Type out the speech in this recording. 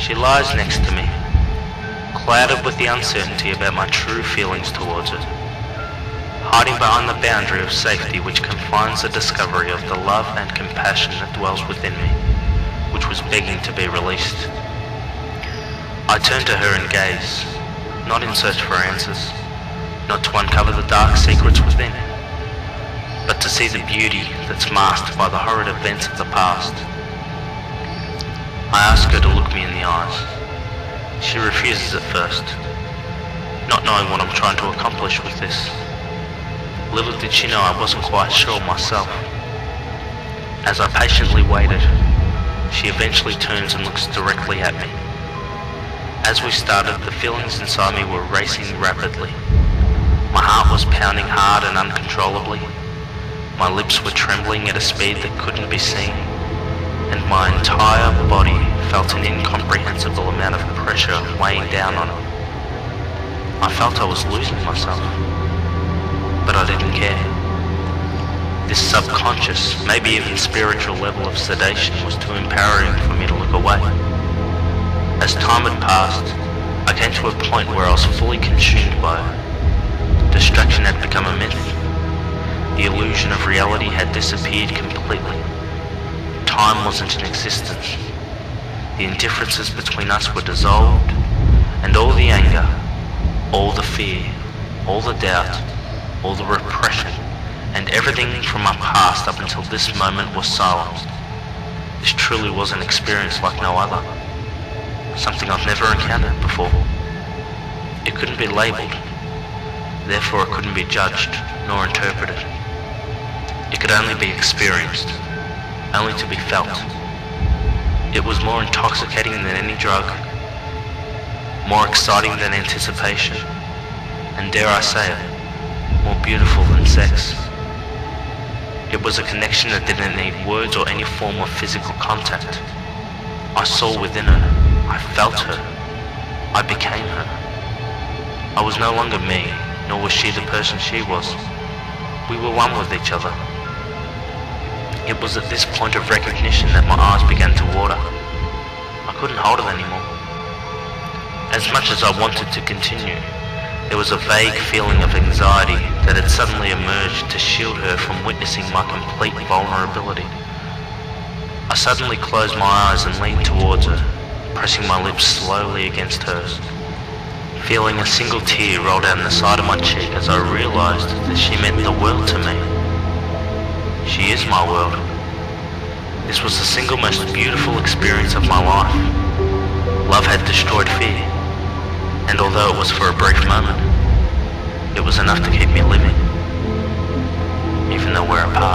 She lies next to me, clouded with the uncertainty about my true feelings towards her, hiding behind the boundary of safety which confines the discovery of the love and compassion that dwells within me, which was begging to be released. I turn to her and gaze, not in search for answers, not to uncover the dark secrets within, but to see the beauty that's masked by the horrid events of the past. I ask her to look me in the eyes. She refuses at first, not knowing what I'm trying to accomplish with this. Little did she know I wasn't quite sure myself. As I patiently waited, she eventually turns and looks directly at me. As we started, the feelings inside me were racing rapidly. My heart was pounding hard and uncontrollably. My lips were trembling at a speed that couldn't be seen, and my entire body felt an incomprehensible amount of pressure weighing down on it. I felt I was losing myself, but I didn't care. This subconscious, maybe even spiritual level of sedation was too empowering for me to look away. As time had passed, I came to a point where I was fully consumed by it. Distraction had become a myth. The illusion of reality had disappeared completely. Time wasn't in existence. The indifferences between us were dissolved, and all the anger, all the fear, all the doubt, all the repression, and everything from my past up until this moment was silenced. This truly was an experience like no other. Something I've never encountered before. It couldn't be labelled, therefore it couldn't be judged nor interpreted. It could only be experienced, only to be felt. It was more intoxicating than any drug, more exciting than anticipation, and dare I say it, more beautiful than sex. It was a connection that didn't need words or any form of physical contact. I saw within her, I felt her, I became her. I was no longer me, nor was she the person she was. We were one with each other. It was at this point of recognition that my eyes began to water. I couldn't hold it anymore. As much as I wanted to continue, there was a vague feeling of anxiety that had suddenly emerged to shield her from witnessing my complete vulnerability. I suddenly closed my eyes and leaned towards her, pressing my lips slowly against hers. Feeling a single tear roll down the side of my cheek as I realized that she meant the world to me. She is my world. This was the single most beautiful experience of my life. Love had destroyed fear, and although it was for a brief moment, it was enough to keep me living, even though we're apart.